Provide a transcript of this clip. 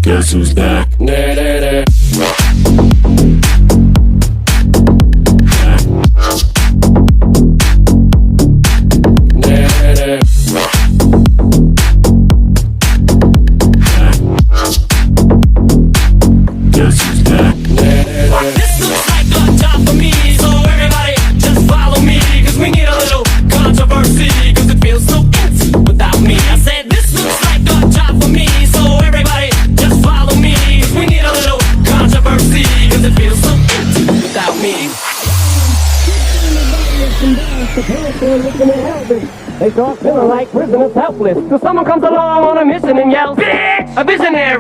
Guess who's back? Guess who's back? This looks like a job for me, so everybody just follow me, cause we need a little controversy, cause it feels so empty without me. I said this looks like a job for me, so everybody just follow me, cause we need a little controversy, cause it feels so empty without me. They start feeling like prisoners helpless, till someone comes along on a mission and yells, "Bitch! A visionary!"